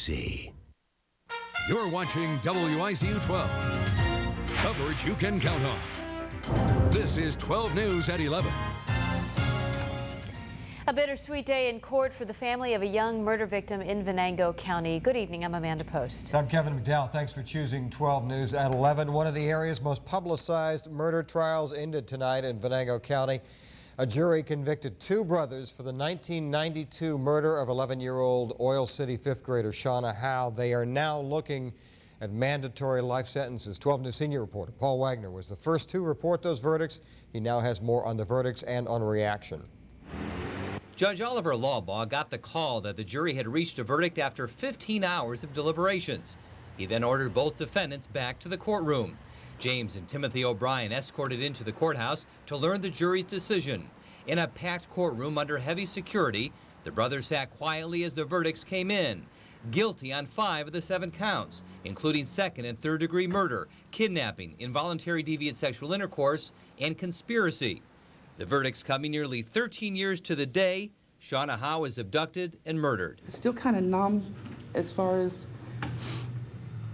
see. You're watching WICU 12. Coverage you can count on. This is 12 News at 11. A bittersweet day in court for the family of a young murder victim in Venango County. Good evening, I'm Amanda Post. I'm Kevin McDowell. Thanks for choosing 12 News at 11. One of the area's most publicized murder trials ended tonight in Venango County. A jury convicted two brothers for the 1992 murder of 11-year-old Oil City fifth grader Shauna Howe. They are now looking at mandatory life sentences. 12 News senior reporter Paul Wagner was the first to report those verdicts. He now has more on the verdicts and on reaction. Judge Oliver Lawbaugh got the call that the jury had reached a verdict after 15 hours of deliberations. He then ordered both defendants back to the courtroom. James and Timothy O'Brien escorted into the courthouse to learn the jury's decision. In a packed courtroom under heavy security, the brothers sat quietly as the verdicts came in. Guilty on 5 of the 7 counts, including second and third degree murder, kidnapping, involuntary deviant sexual intercourse, and conspiracy. The verdicts coming nearly 13 years to the day Shauna Howe is abducted and murdered. Still kind of numb as far as,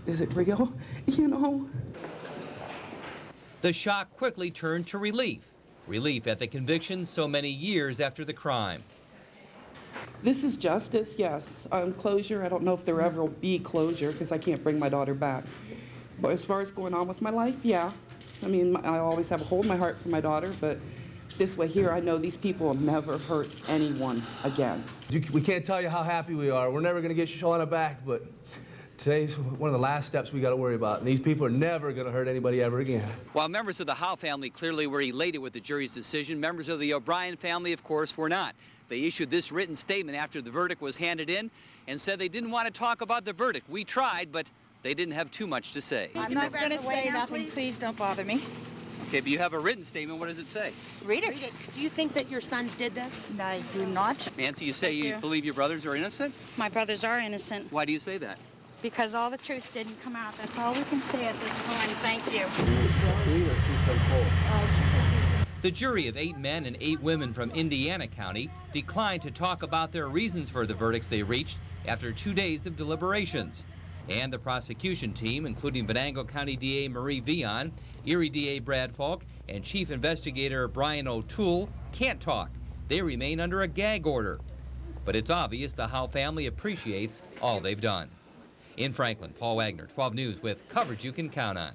is it real? You know? The shock quickly turned to relief. Relief at the conviction so many years after the crime. This is justice, yes. Closure, I don't know if there ever will be closure because I can't bring my daughter back. But as far as going on with my life, yeah. I mean, I always have a hole in my heart for my daughter, but this way here, I know these people will never hurt anyone again. We can't tell you how happy we are. We're never going to get Shauna back, but today's one of the last steps we got to worry about. And these people are never going to hurt anybody ever again. While members of the Howe family clearly were elated with the jury's decision, members of the O'Brien family, of course, were not. They issued this written statement after the verdict was handed in and said they didn't want to talk about the verdict. We tried, but they didn't have too much to say. I'm not going to say nothing. Please don't bother me. Okay, but you have a written statement. What does it say? Read it. Do you think that your sons did this? I do not. Nancy, you say you believe your brothers are innocent? My brothers are innocent. Why do you say that? Because all the truth didn't come out. That's all we can say at this point. Thank you. The jury of 8 men and 8 women from Indiana County declined to talk about their reasons for the verdicts they reached after 2 days of deliberations. And the prosecution team, including Venango County DA Marie Vion, Erie DA Brad Falk, and Chief Investigator Brian O'Toole, can't talk. They remain under a gag order. But it's obvious the Howe family appreciates all they've done. In Franklin, Paul Wagner, 12 News, with coverage you can count on.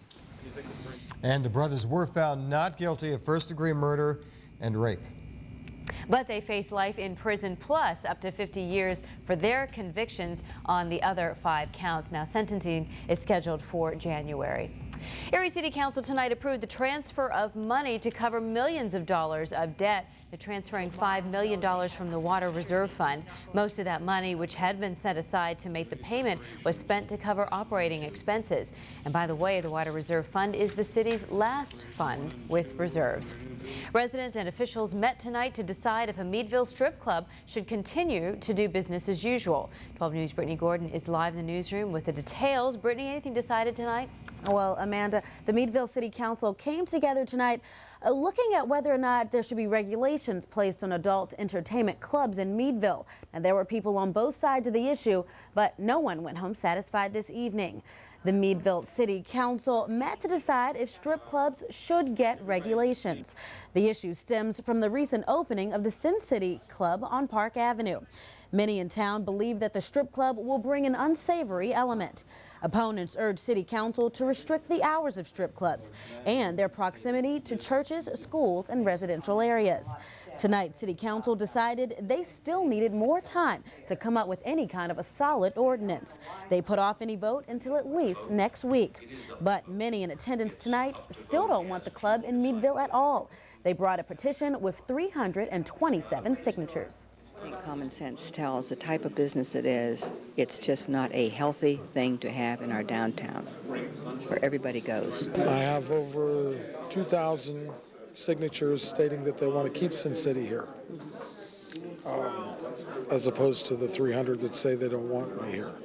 And the brothers were found not guilty of first-degree murder and rape. But they face life in prison plus up to 50 years for their convictions on the other 5 counts. Now, sentencing is scheduled for January. Erie City Council tonight approved the transfer of money to cover millions of dollars of debt. They're transferring $5 million from the Water Reserve Fund. Most of that money, which had been set aside to make the payment, was spent to cover operating expenses. And by the way, the Water Reserve Fund is the city's last fund with reserves. Residents and officials met tonight to decide if a Meadville strip club should continue to do business as usual. 12 News' Brittany Gordon is live in the newsroom with the details. Brittany, anything decided tonight? Well, Amanda, the Meadville City Council came together tonight looking at whether or not there should be regulations placed on adult entertainment clubs in Meadville. And there were people on both sides of the issue, but no one went home satisfied this evening. The Meadville City Council met to decide if strip clubs should get regulations. The issue stems from the recent opening of the Sin City Club on Park Avenue. Many in town believe that the strip club will bring an unsavory element. Opponents urge City Council to restrict the hours of strip clubs and their proximity to churches, schools, and residential areas. Tonight, City Council decided they still needed more time to come up with any kind of a solid ordinance. They put off any vote until at least next week. But many in attendance tonight still don't want the club in Meadville at all. They brought a petition with 327 signatures. I think common sense tells the type of business it is, it's just not a healthy thing to have in our downtown where everybody goes. I have over 2,000 signatures stating that they want to keep Sin City here, as opposed to the 300 that say they don't want me here.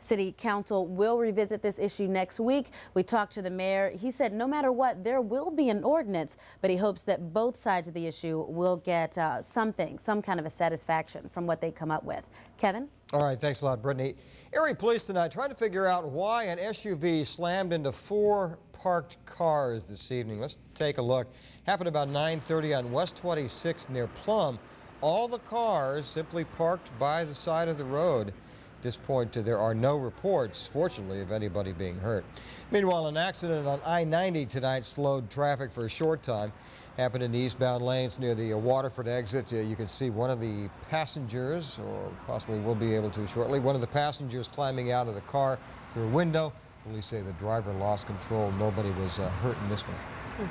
City Council will revisit this issue next week. We talked to the mayor. He said no matter what, there will be an ordinance, but he hopes that both sides of the issue will get some kind of a satisfaction from what they come up with. Kevin? All right, thanks a lot, Brittany. Erie police tonight trying to figure out why an SUV slammed into 4 parked cars this evening. Let's take a look. Happened about 9:30 on West 26th near Plum. All the cars simply parked by the side of the road. At this point, there are no reports, fortunately, of anybody being hurt. Meanwhile, an accident on I-90 tonight slowed traffic for a short time. Happened in the eastbound lanes near the Waterford exit. You can see one of the passengers, or possibly will be able to shortly, one of the passengers climbing out of the car through a window. Police say the driver lost control. Nobody was hurt in this one.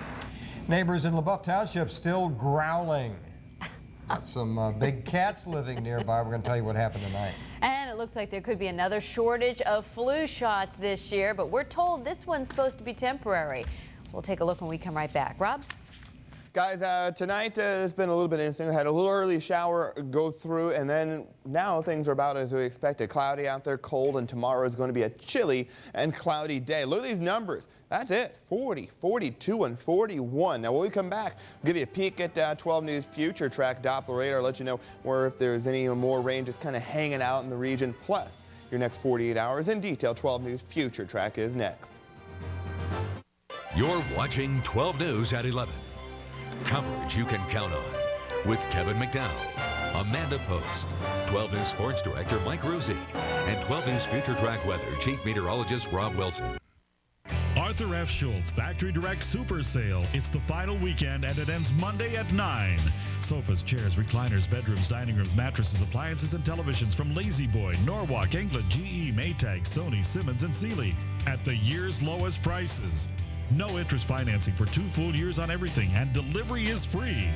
Neighbors in LaBeouf Township still growling. Got some big cats living nearby. We're going to tell you what happened tonight. And it looks like there could be another shortage of flu shots this year, but we're told this one's supposed to be temporary. We'll take a look when we come right back. Rob? Guys, tonight it's been a little bit interesting. We had a little early shower go through, and then now things are about as we expected. Cloudy out there, cold, and tomorrow is going to be a chilly and cloudy day. Look at these numbers. That's it. 40, 42, and 41. Now, when we come back, we'll give you a peek at 12 News Future Track Doppler radar, let you know where if there's any more rain just kind of hanging out in the region. Plus, your next 48 hours in detail. 12 News Future Track is next. You're watching 12 News at 11. Coverage you can count on with Kevin McDowell, Amanda Post, 12 News Sports Director Mike Ruzzi, and 12 News Future Track Weather Chief Meteorologist Rob Wilson. Arthur F. Schultz Factory Direct Super Sale. It's the final weekend and it ends Monday at 9. Sofas, chairs, recliners, bedrooms, dining rooms, mattresses, appliances, and televisions from Lazy Boy, Norwalk, England, GE, Maytag, Sony, Simmons, and Sealy at the year's lowest prices. No interest financing for 2 full years on everything, and delivery is free.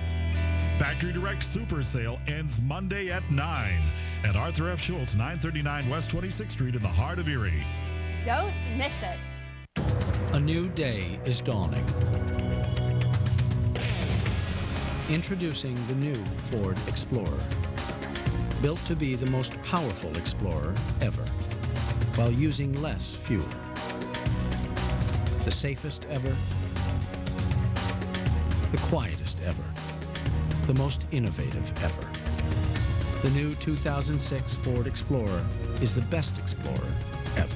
Factory Direct Super Sale ends Monday at 9 at Arthur F. Schultz, 939 West 26th Street in the heart of Erie. Don't miss it. A new day is dawning. Introducing the new Ford Explorer. Built to be the most powerful Explorer ever, while using less fuel. The safest ever, the quietest ever, the most innovative ever. The new 2006 Ford Explorer is the best Explorer ever.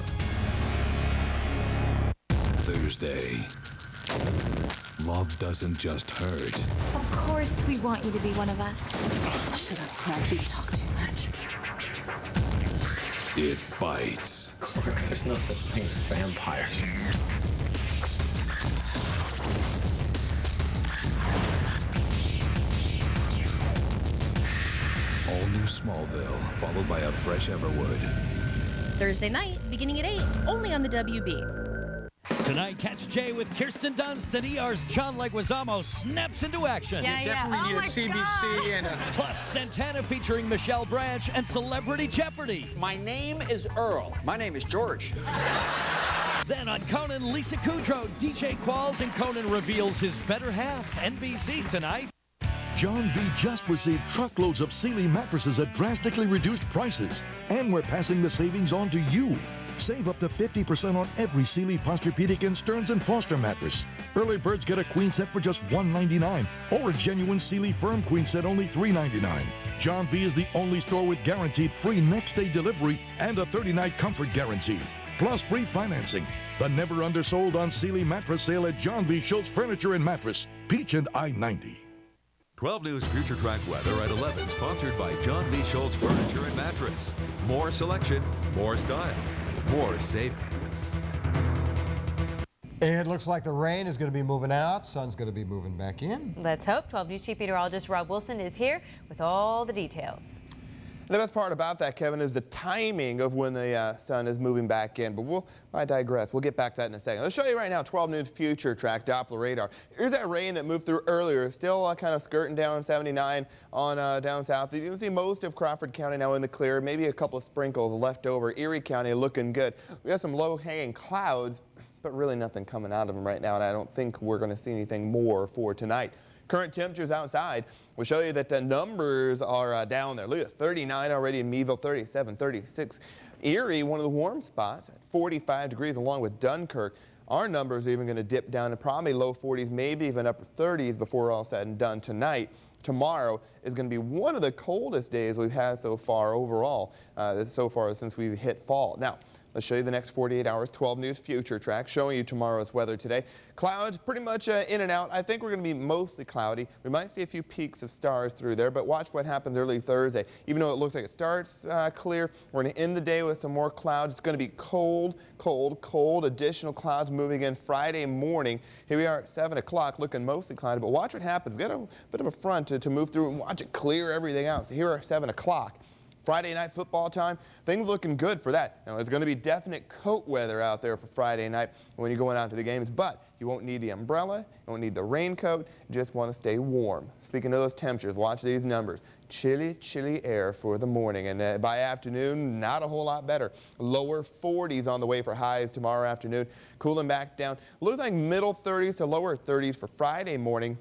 Thursday. Love doesn't just hurt. Of course we want you to be one of us. Shut up, Clark. You talk too much. It bites. Clark, there's no such thing as vampires. All new Smallville, followed by a fresh Everwood. Thursday night, beginning at 8, only on the WB. Tonight, catch Jay with Kirsten Dunst and ER's John Leguizamo snaps into action. Yeah, you definitely need a CBC and a... Plus, Santana featuring Michelle Branch and Celebrity Jeopardy. My name is Earl. My name is George. Then on Conan, Lisa Kudrow, DJ Qualls, and Conan reveals his better half. NBC tonight. John V. just received truckloads of Sealy mattresses at drastically reduced prices. And we're passing the savings on to you. Save up to 50% on every Sealy Posturepedic and Stearns & Foster mattress. Early birds get a queen set for just $199, or a genuine Sealy Firm queen set only $399. John V. is the only store with guaranteed free next-day delivery and a 30-night comfort guarantee. Plus free financing. The never undersold on Sealy mattress sale at John V. Schultz Furniture and Mattress, Peach and I-90. 12 News Future Track Weather at 11, sponsored by John V. Schultz Furniture and Mattress. More selection, more style, more savings. It looks like the rain is going to be moving out. Sun's going to be moving back in. Let's hope. 12 News Chief Meteorologist Rob Wilson is here with all the details. The best part about that, Kevin, is the timing of when the sun is moving back in. But I digress. We'll get back to that in a second. Let's show you right now 12 News Future Track Doppler radar. Here's that rain that moved through earlier, still kind of skirting down 79 on down south. You can see most of Crawford County now in the clear, maybe a couple of sprinkles left over. Erie County looking good. We got some low-hanging clouds, but really nothing coming out of them right now, and I don't think we're going to see anything more for tonight. Current temperatures outside will show you that the numbers are down there. Look at 39 already in Meadville, 37, 36. Erie, one of the warm spots, at 45 degrees along with Dunkirk. Our numbers are even going to dip down to probably low 40s, maybe even upper 30s before all said and done tonight. tomorrow is going to be one of the coldest days we've had so far overall, since we've hit fall. Now, let's show you the next 48 hours, 12 News Future Track, showing you tomorrow's weather today. Clouds pretty much in and out. I think we're going to be mostly cloudy. We might see a few peaks of stars through there, but watch what happens early Thursday. Even though it looks like it starts clear, we're going to end the day with some more clouds. It's going to be cold, cold, cold. Additional clouds moving in Friday morning. Here we are at 7 o'clock, looking mostly cloudy, but watch what happens. We've got a bit of a front to move through and watch it clear everything out. So here are 7 o'clock. Friday night football time, things looking good for that. Now, it's going to be definite coat weather out there for Friday night when you're going out to the games, but you won't need the umbrella, you won't need the raincoat, you just want to stay warm. Speaking of those temperatures, watch these numbers. Chilly, chilly air for the morning, and by afternoon, not a whole lot better. Lower 40s on the way for highs tomorrow afternoon, cooling back down. Looks like middle 30s to lower 30s for Friday morning.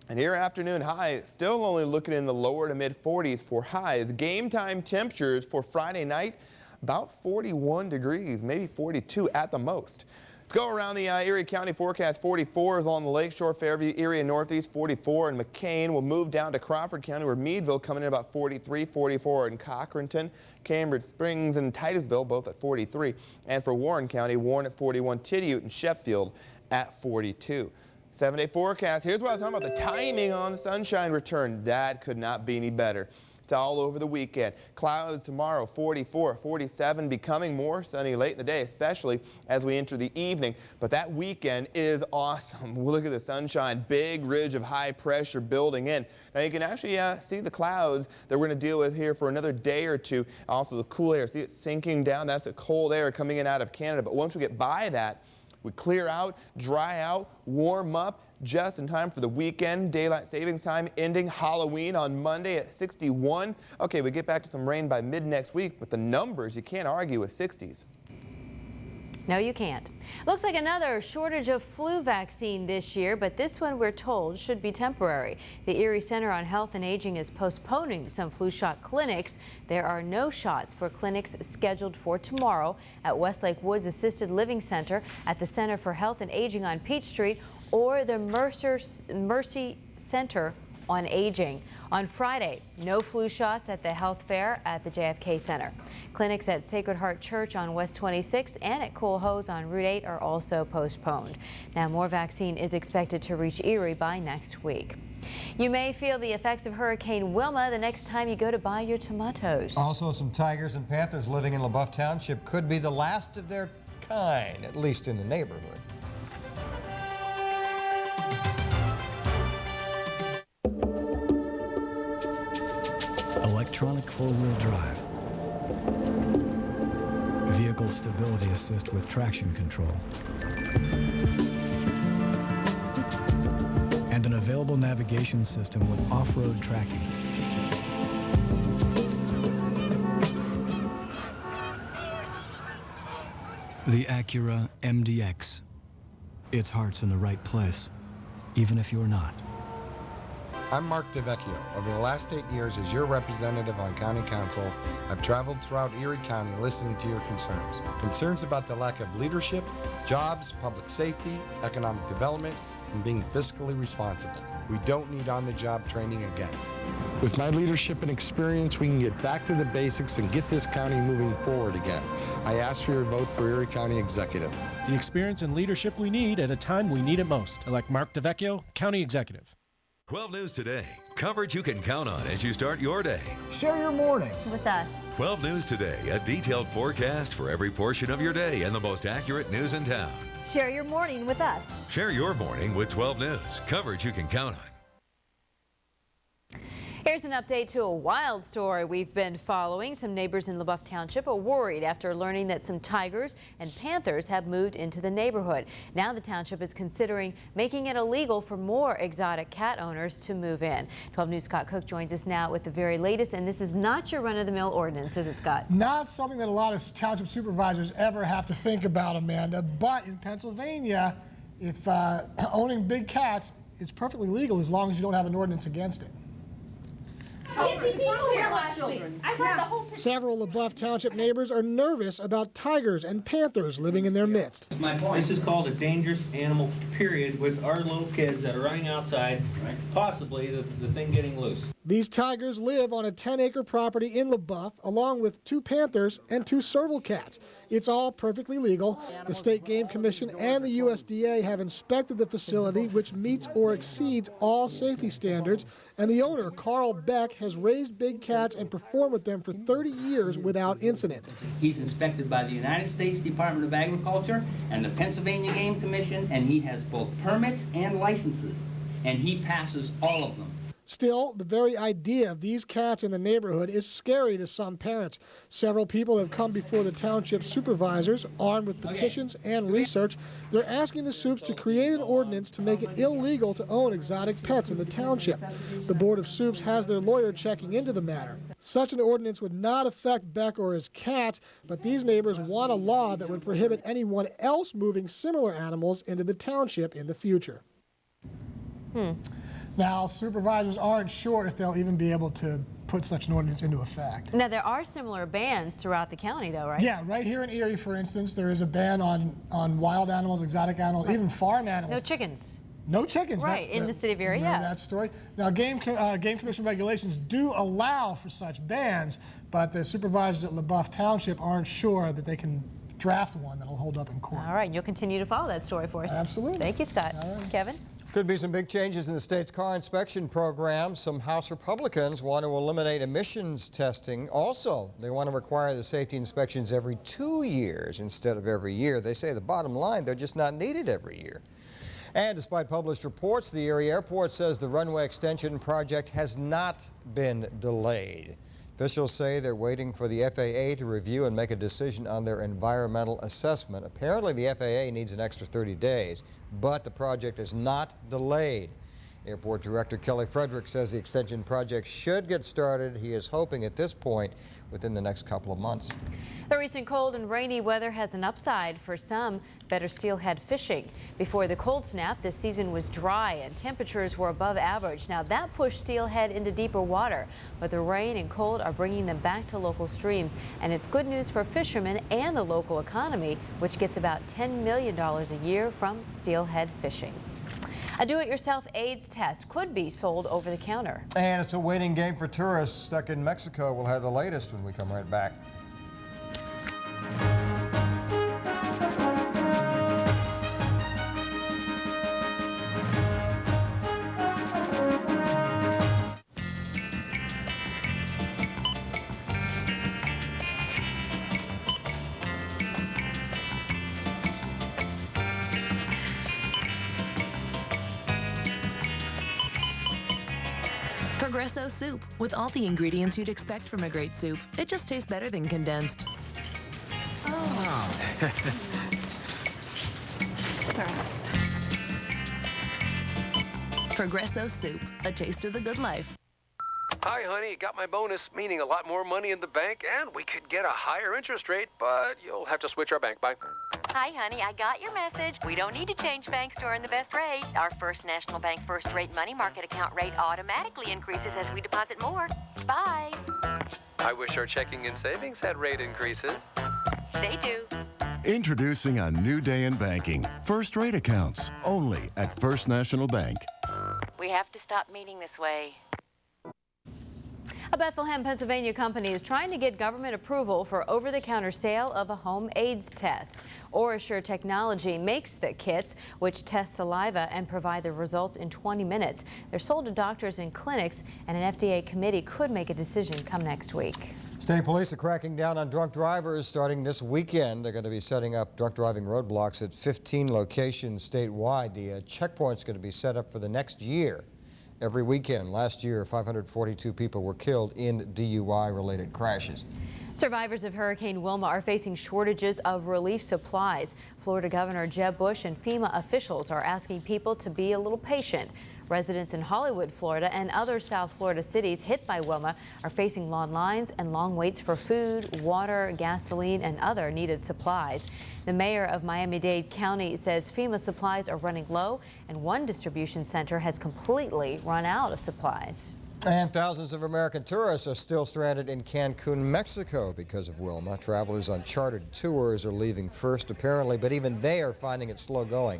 And here afternoon high, still only looking in the lower to mid 40s for highs. Game time temperatures for Friday night, about 41 degrees, maybe 42 at the most. Let's go around the Erie County forecast. 44 is along the Lakeshore, Fairview, Erie, and Northeast. 44 in McCain. We'll move down to Crawford County, where Meadville coming in about 43, 44 in Cochranton. Cambridge Springs and Titusville both at 43. And for Warren County, Warren at 41, Tidiute and Sheffield at 42. 7-day forecast. Here's what I was talking about, the timing on the sunshine return. That could not be any better. It's all over the weekend. Clouds tomorrow, 44, 47, becoming more sunny late in the day, especially as we enter the evening. But that weekend is awesome. Look at the sunshine, big ridge of high pressure building in. Now you can actually see the clouds that we're going to deal with here for another day or two. Also the cool air, see it sinking down. That's the cold air coming in out of Canada. But once we get by that, we clear out, dry out, warm up just in time for the weekend. Daylight savings time ending Halloween on Monday at 61. Okay, we get back to some rain by mid next week, but the numbers, you can't argue with 60s. No, you can't. Looks like another shortage of flu vaccine this year, but this one we're told should be temporary. The Erie Center on Health and Aging is postponing some flu shot clinics. There are no shots for clinics scheduled for tomorrow at Westlake Woods Assisted Living Center, at the Center for Health and Aging on Peach Street, or the Mercy Center on Aging. On Friday, no flu shots at the health fair at the JFK Center. Clinics at Sacred Heart Church on West 26 and at Cool Hose on Route 8 are also postponed. Now, more vaccine is expected to reach Erie by next week. You may feel the effects of Hurricane Wilma the next time you go to buy your tomatoes. Also, some tigers and panthers living in LaBeouf Township could be the last of their kind, at least in the neighborhood. Electronic four-wheel drive. Vehicle stability assist with traction control. And an available navigation system with off-road tracking. The Acura MDX. Its heart's in the right place, even if you're not. I'm Mark DeVecchio. Over the last 8 years as your representative on County Council, I've traveled throughout Erie County listening to your concerns. Concerns about the lack of leadership, jobs, public safety, economic development, and being fiscally responsible. We don't need on-the-job training again. With my leadership and experience, we can get back to the basics and get this county moving forward again. I ask for your vote for Erie County Executive. The experience and leadership we need at a time we need it most. Elect Mark DeVecchio, County Executive. 12 News Today. Coverage you can count on as you start your day. Share your morning with us. 12 News Today, a detailed forecast for every portion of your day and the most accurate news in town. Share your morning with us. Share your morning with 12 News. Coverage you can count on. Here's an update to a wild story we've been following. Some neighbors in LaBeouf Township are worried after learning that some tigers and panthers have moved into the neighborhood. Now the township is considering making it illegal for more exotic cat owners to move in. 12 News' Scott Cook joins us now with the very latest, and this is not your run-of-the-mill ordinance, is it, Scott? Not something that a lot of township supervisors ever have to think about, Amanda, but in Pennsylvania, if owning big cats, it's perfectly legal as long as you don't have an ordinance against it. Several LaBeouf Township neighbors are nervous about tigers and panthers living in their midst. My point. This is called a dangerous animal period with our little kids that are running outside, possibly the thing getting loose. These tigers live on a 10-acre property in LaBeouf, along with 2 panthers and 2 serval cats. It's all perfectly legal. The State Game Commission and the USDA have inspected the facility, which meets or exceeds all safety standards, and the owner, Carl Beck, has raised big cats and performed with them for 30 years without incident. He's inspected by the United States Department of Agriculture and the Pennsylvania Game Commission, and he has both permits and licenses, and he passes all of them. Still, the very idea of these cats in the neighborhood is scary to some parents. Several people have come before the township supervisors, armed with petitions and research. They're asking the Supes to create an ordinance to make it illegal to own exotic pets in the township. The Board of Supes has their lawyer checking into the matter. Such an ordinance would not affect Beck or his cats, but these neighbors want a law that would prohibit anyone else moving similar animals into the township in the future. Now, supervisors aren't sure if they'll even be able to put such an ordinance into effect. Now, there are similar bans throughout the county, though, right? Yeah, right here in Erie, for instance, there is a ban on wild animals, exotic animals, even farm animals. No chickens. No chickens. Right, in the city of Erie, remember that story? Now, Game Commission regulations do allow for such bans, but the supervisors at LaBeouf Township aren't sure that they can draft one that'll hold up in court. All right, you'll continue to follow that story for us. Absolutely. Thank you, Scott. Kevin? Could be some big changes in the state's car inspection program. Some House Republicans want to eliminate emissions testing. Also, they want to require the safety inspections every 2 years instead of every year. They say the bottom line, they're just not needed every year. And despite published reports, the Erie Airport says the runway extension project has not been delayed. Officials say they're waiting for the FAA to review and make a decision on their environmental assessment. Apparently, the FAA needs an extra 30 days, but the project is not delayed. Airport Director Kelly Frederick says the extension project should get started. He is hoping at this point within the next couple of months. The recent cold and rainy weather has an upside for some. Better steelhead fishing. Before the cold snap, this season was dry and temperatures were above average. Now that pushed steelhead into deeper water, but the rain and cold are bringing them back to local streams, and it's good news for fishermen and the local economy, which gets about $10 million a year from steelhead fishing. A do-it-yourself AIDS test could be sold over the counter. And it's a waiting game for tourists stuck in Mexico. We'll have the latest when we come right back. Progresso soup, with all the ingredients you'd expect from a great soup. It just tastes better than condensed. Oh. Sorry. Progresso soup, a taste of the good life. Hi, honey. Got my bonus, meaning a lot more money in the bank, and we could get a higher interest rate, but you'll have to switch our bank. Bye. Hi, honey. I got your message. We don't need to change banks to earn the best rate. Our First National Bank First Rate Money Market account rate automatically increases as we deposit more. Bye. I wish our checking and savings had rate increases. They do. Introducing a new day in banking. First rate accounts, only at First National Bank. We have to stop meeting this way. A Bethlehem, Pennsylvania company is trying to get government approval for over-the-counter sale of a home AIDS test. OraSure Technology makes the kits, which test saliva and provide the results in 20 minutes. They're sold to doctors and clinics, and an FDA committee could make a decision come next week. State police are cracking down on drunk drivers starting this weekend. They're going to be setting up drunk driving roadblocks at 15 locations statewide. The checkpoint's going to be set up for the next year. Every weekend. Last year, 542 people were killed in DUI-related crashes. Survivors of Hurricane Wilma are facing shortages of relief supplies. Florida Governor Jeb Bush and FEMA officials are asking people to be a little patient. Residents in Hollywood, Florida, and other South Florida cities hit by Wilma are facing long lines and long waits for food, water, gasoline, and other needed supplies. The mayor of Miami-Dade County says FEMA supplies are running low, and one distribution center has completely run out of supplies. And thousands of American tourists are still stranded in Cancun, Mexico because of Wilma. Travelers on chartered tours are leaving first, apparently, but even they are finding it slow going.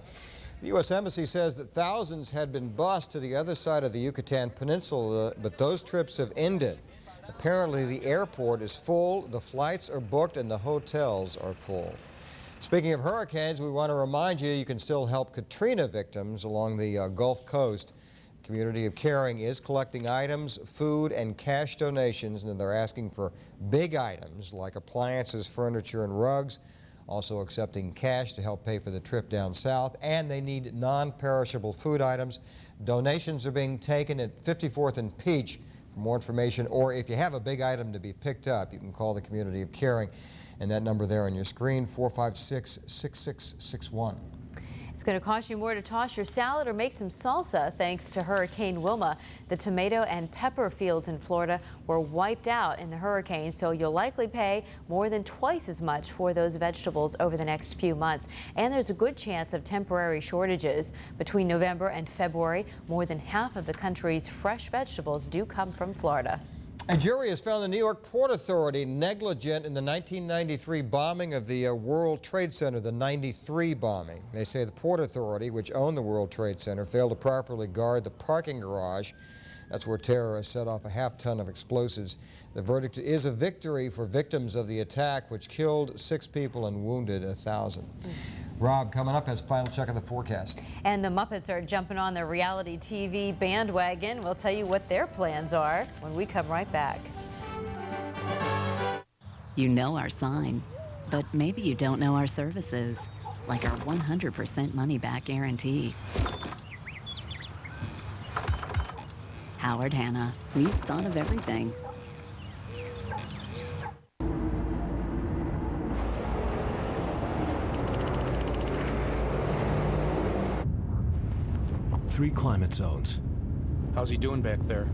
The U.S. Embassy says that thousands had been bused to the other side of the Yucatan Peninsula, but those trips have ended. Apparently, the airport is full, the flights are booked, and the hotels are full. Speaking of hurricanes, we want to remind you can still help Katrina victims along the Gulf Coast. Community of Caring is collecting items, food, and cash donations, and they're asking for big items like appliances, furniture, and rugs, also accepting cash to help pay for the trip down south, and they need non-perishable food items. Donations are being taken at 54th and Peach. For more information, or if you have a big item to be picked up, you can call the Community of Caring, and that number there on your screen, 456-6661. It's going to cost you more to toss your salad or make some salsa thanks to Hurricane Wilma. The tomato and pepper fields in Florida were wiped out in the hurricane, so you'll likely pay more than twice as much for those vegetables over the next few months. And there's a good chance of temporary shortages. Between November and February, more than half of the country's fresh vegetables do come from Florida. A jury has found the New York Port Authority negligent in the 1993 bombing of the World Trade Center, the 93 bombing. They say the Port Authority, which owned the World Trade Center, failed to properly guard the parking garage. That's where terrorists set off a half-ton of explosives. The verdict is a victory for victims of the attack, which killed 6 people and wounded 1,000. Rob, coming up, has a final check of the forecast. And the Muppets are jumping on the reality TV bandwagon. We'll tell you what their plans are when we come right back. You know our sign, but maybe you don't know our services, like our 100% money-back guarantee. Howard Hanna, we've thought of everything. Three climate zones. How's he doing back there?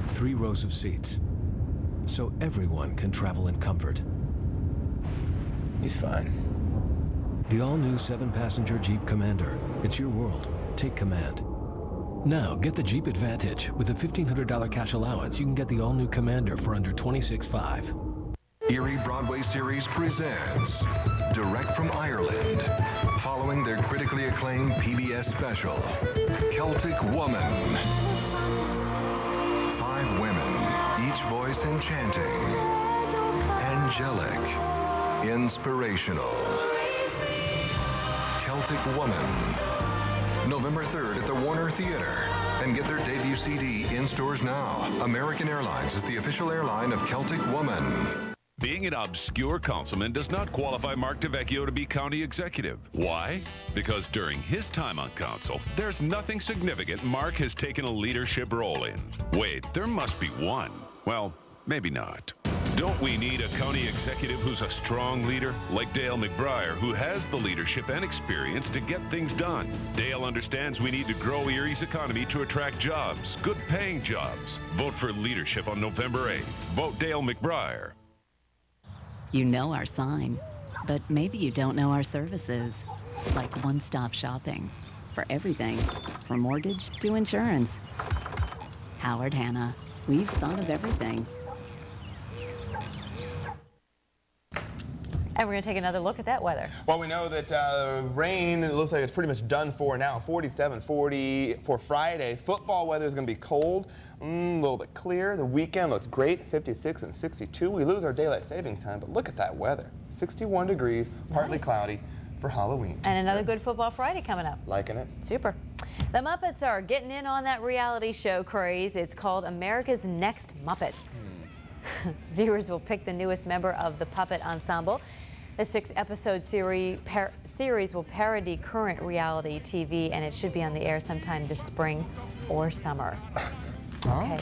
3 rows of seats, so everyone can travel in comfort. He's fine. The all-new 7-passenger Jeep Commander. It's your world. Take command. Now, get the Jeep Advantage. With a $1,500 cash allowance, you can get the all-new Commander for under $26,500. Erie Broadway Series presents Direct from Ireland, following their critically acclaimed PBS special, Celtic Woman. 5 women, each voice enchanting, angelic, inspirational. Celtic Woman. November 3rd at the Warner Theater. And get their debut CD in stores now. American Airlines is the official airline of Celtic Woman. Being an obscure councilman does not qualify Mark DeVecchio to be county executive. Why? Because during his time on council, there's nothing significant Mark has taken a leadership role in. Wait, there must be one. Well, maybe not. Don't we need a county executive who's a strong leader, like Dale McBriar, who has the leadership and experience to get things done? Dale understands we need to grow Erie's economy to attract jobs, good-paying jobs. Vote for leadership on November 8th. Vote Dale McBriar. You know our sign, but maybe you don't know our services, like one-stop shopping for everything, from mortgage to insurance. Howard Hanna, we've thought of everything. And we're going to take another look at that weather. Well, we know that rain, it looks like it's pretty much done for now. 47, 40 for Friday. Football weather is going to be cold, a little bit clear. The weekend looks great, 56 and 62. We lose our daylight saving time, but look at that weather. 61 degrees, partly cloudy for Halloween. And another good Football Friday coming up. Liking it. Super. The Muppets are getting in on that reality show craze. It's called America's Next Muppet. Viewers will pick the newest member of the puppet ensemble. The 6-episode series will parody current reality TV, and it should be on the air sometime this spring or summer. Okay.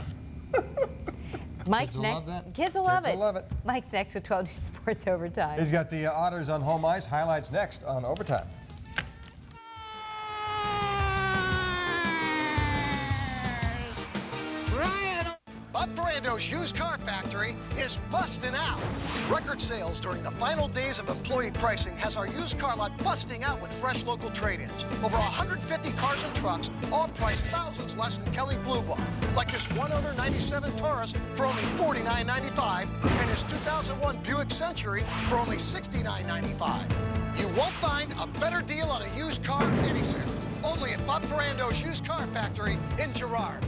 Mike's next. Kids will love it. Mike's next with 12 News Sports Overtime. He's got the Otters on home ice. Highlights next on Overtime. Bob Brando's used car factory is busting out. Record sales during the final days of employee pricing has our used car lot busting out with fresh local trade-ins. Over 150 cars and trucks, all priced thousands less than Kelly Blue Book, like this one-owner 97 Taurus for only $49.95 and his 2001 Buick Century for only $69.95. You won't find a better deal on a used car anywhere. Only at Bob Brando's used car factory in Girard.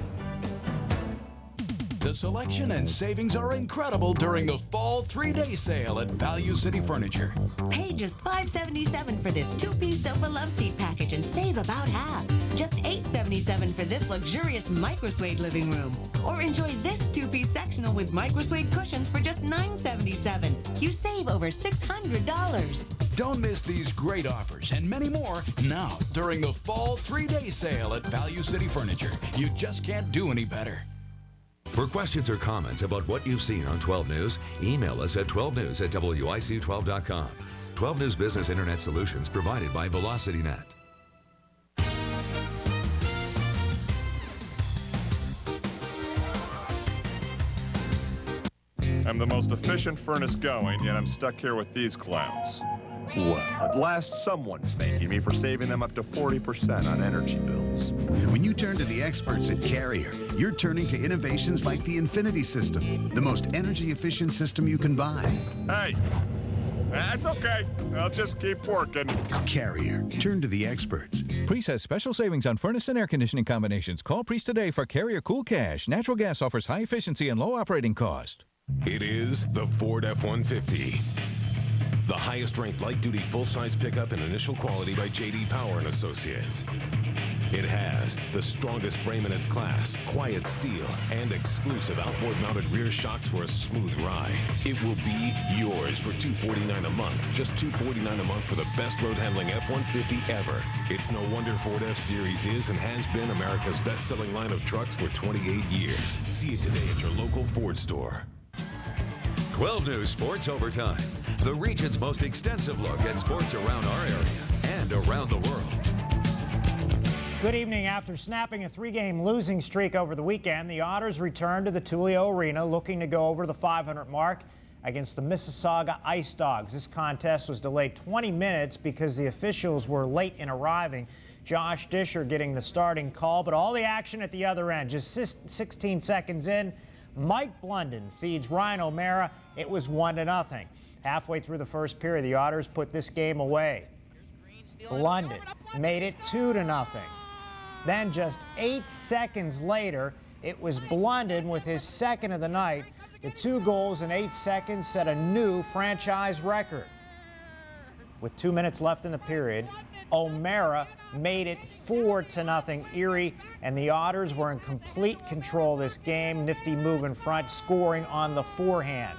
The selection and savings are incredible during the fall 3-day sale at Value City Furniture. Pay just $5.77 for this 2-piece sofa love seat package and save about half. Just $8.77 for this luxurious micro-suede living room. Or enjoy this 2-piece sectional with micro-suede cushions for just $9.77. You save over $600. Don't miss these great offers and many more now during the fall 3-day sale at Value City Furniture. You just can't do any better. For questions or comments about what you've seen on 12 News, email us at 12news@wicu12.com. 12 News Business Internet Solutions provided by VelocityNet. I'm the most efficient furnace going, yet I'm stuck here with these clowns. Well, at last someone's thanking me for saving them up to 40% on energy bills. When you turn to the experts at Carrier, you're turning to innovations like the Infinity System, the most energy-efficient system you can buy. Hey, that's okay. I'll just keep working. Carrier, turn to the experts. Priest has special savings on furnace and air conditioning combinations. Call Priest today for Carrier Cool Cash. Natural gas offers high efficiency and low operating cost. It is the Ford F-150. The highest-ranked light-duty full-size pickup in initial quality by J.D. Power & Associates. It has the strongest frame in its class, quiet steel, and exclusive outboard-mounted rear shocks for a smooth ride. It will be yours for $249 a month. Just $249 a month for the best road-handling F-150 ever. It's no wonder Ford F-Series is and has been America's best-selling line of trucks for 28 years. See it today at your local Ford store. 12 News Sports Overtime, the region's most extensive look at sports around our area and around the world. Good evening. After snapping a 3-game losing streak over the weekend, the Otters returned to the Tullio Arena looking to go over the 500 mark against the Mississauga Ice Dogs. This contest was delayed 20 minutes because the officials were late in arriving. Josh Disher getting the starting call, but all the action at the other end. Just 16 seconds in, Mike Blunden feeds Ryan O'Mara. It was 1-0. Halfway through the first period, the Otters put this game away. Blunden made it 2-0. Then just 8 seconds later, it was Blunden with his second of the night. The 2 goals in 8 seconds set a new franchise record. With 2 minutes left in the period, O'Mara made it 4-0 Erie, and the Otters were in complete control this game. Nifty move in front, scoring on the forehand.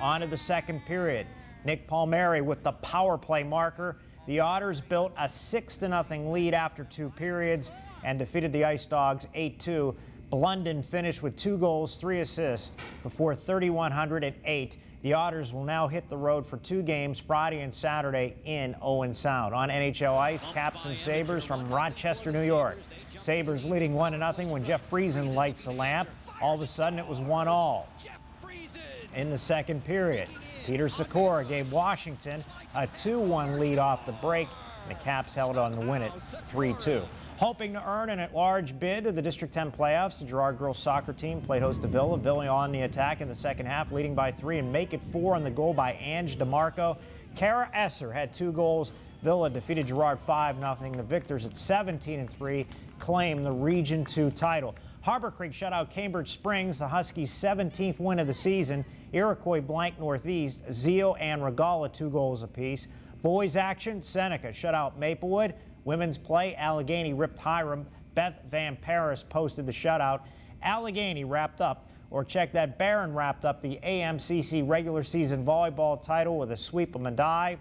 On to the second period. Nick Palmieri with the power play marker. The Otters built a 6-0 lead after 2 periods and defeated the Ice Dogs 8-2. Blunden finished with 2 goals, 3 assists before 3,108. The Otters will now hit the road for 2 games, Friday and Saturday in Owen Sound. On NHL ice, Caps and Sabres from Rochester, New York. Sabres leading 1-0 when Jeff Friesen lights the lamp. All of a sudden, it was 1-1. In the second period, Peter Sikora gave Washington a 2-1 lead off the break, and the Caps held on to win it 3-2. Hoping to earn an at-large bid to the District 10 playoffs, the Girard girls soccer team played host to Villa. Villa on the attack in the second half, leading by 3 and make it 4 on the goal by Ange DeMarco. Kara Esser had 2 goals. Villa defeated Girard 5-0. The victors at 17-3 claim the Region 2 title. Harbor Creek shut out Cambridge Springs, the Huskies' 17th win of the season. Iroquois blanked Northeast. Zio and Regala 2 goals apiece. Boys action, Seneca shut out Maplewood. Women's play, Allegheny ripped Hiram. Beth Van Paris posted the shutout. Allegheny wrapped up, or check that, Barron wrapped up the AMCC regular season volleyball title with a sweep of Madai.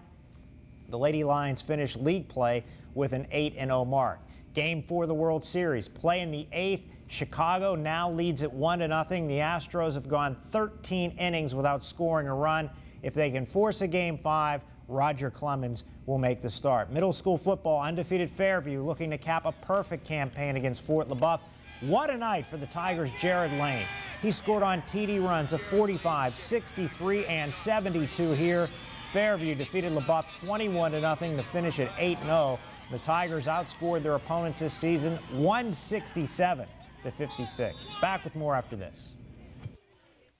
The Lady Lions finished league play with an 8-0 mark. Game 4 of the World Series, play in the 8th. Chicago now leads at 1-0. The Astros have gone 13 innings without scoring a run. If they can force a Game 5, Roger Clemens will make the start. Middle school football, undefeated Fairview looking to cap a perfect campaign against Fort LaBeouf. What a night for the Tigers' Jared Lane. He scored on TD runs of 45, 63, and 72 here. Fairview defeated LaBeouf 21-0 to finish at 8-0. The Tigers outscored their opponents this season 167-56. Back with more after this.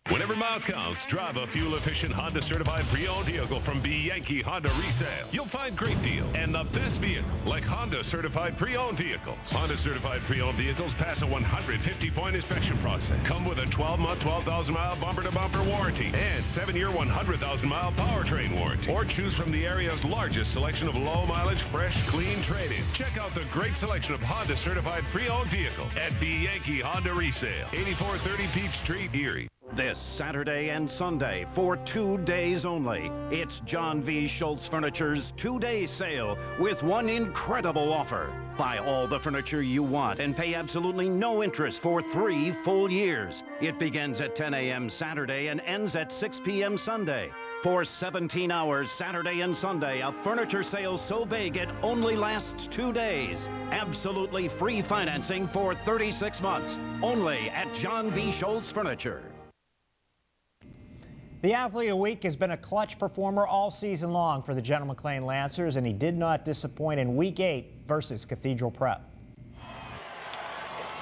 When every mile counts, drive a fuel-efficient Honda-certified pre-owned vehicle from Yankee Honda Resale. You'll find great deals and the best vehicle, like Honda-certified pre-owned vehicles. Honda-certified pre-owned vehicles pass a 150-point inspection process, come with a 12-month, 12,000-mile bumper-to-bumper warranty, and 7-year, 100,000-mile powertrain warranty. Or choose from the area's largest selection of low-mileage, fresh, clean trade-in. Check out the great selection of Honda-certified pre-owned vehicles at Yankee Honda Resale, 8430 Peach Street, Erie. This Saturday and Sunday for 2 days only. It's John V. Schultz Furniture's 2-day sale with one incredible offer. Buy all the furniture you want and pay absolutely no interest for 3 full years. It begins at 10 a.m. Saturday and ends at 6 p.m. Sunday. For 17 hours Saturday and Sunday, a furniture sale so big it only lasts 2 days. Absolutely free financing for 36 months. Only at John V. Schultz Furniture. The Athlete of the Week has been a clutch performer all season long for the General McLean Lancers, and he did not disappoint in Week 8 versus Cathedral Prep.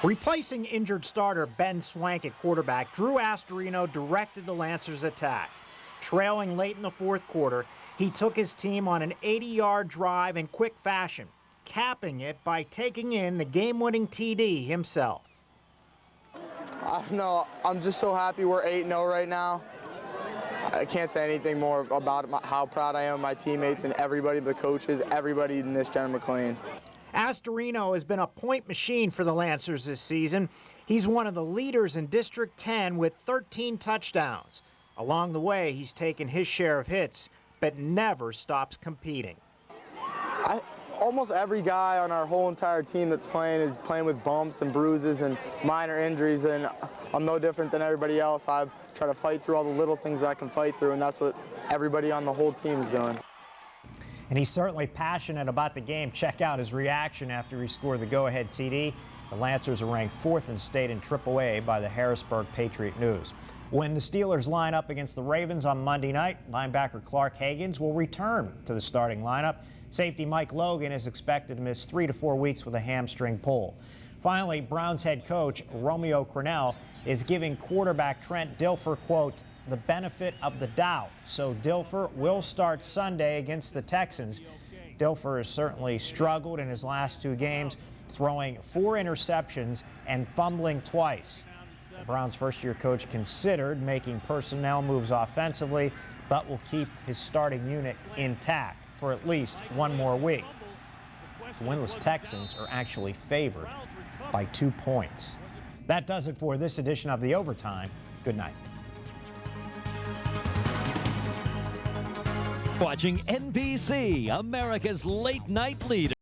Replacing injured starter Ben Swank at quarterback, Drew Astorino directed the Lancers' attack. Trailing late in the fourth quarter, he took his team on an 80-yard drive in quick fashion, capping it by taking in the game-winning TD himself. I don't know. I'm just so happy we're 8-0 right now. I can't say anything more about it, how proud I am of my teammates and everybody, the coaches, everybody in this General McLean. Astorino has been a point machine for the Lancers this season. He's one of the leaders in District 10 with 13 touchdowns. Along the way, he's taken his share of hits, but never stops competing. Almost every guy on our whole entire team that's playing is playing with bumps and bruises and minor injuries, and I'm no different than everybody else. I try to fight through all the little things that I can fight through, and that's what everybody on the whole team is doing. And he's certainly passionate about the game. Check out his reaction after he scored the go-ahead TD. The Lancers are ranked 4th in the state in AAA by the Harrisburg Patriot News. When the Steelers line up against the Ravens on Monday night, linebacker Clark Hagans will return to the starting lineup. Safety Mike Logan is expected to miss 3 to 4 weeks with a hamstring pull. Finally, Browns head coach Romeo Crennel is giving quarterback Trent Dilfer, quote, the benefit of the doubt. So Dilfer will start Sunday against the Texans. Dilfer has certainly struggled in his last 2 games, throwing 4 interceptions and fumbling twice. The Browns' first-year coach considered making personnel moves offensively, but will keep his starting unit intact for at least 1 more week. The winless Texans are actually favored by 2 points. That does it for this edition of The Overtime. Good night. Watching NBC, America's late night leader.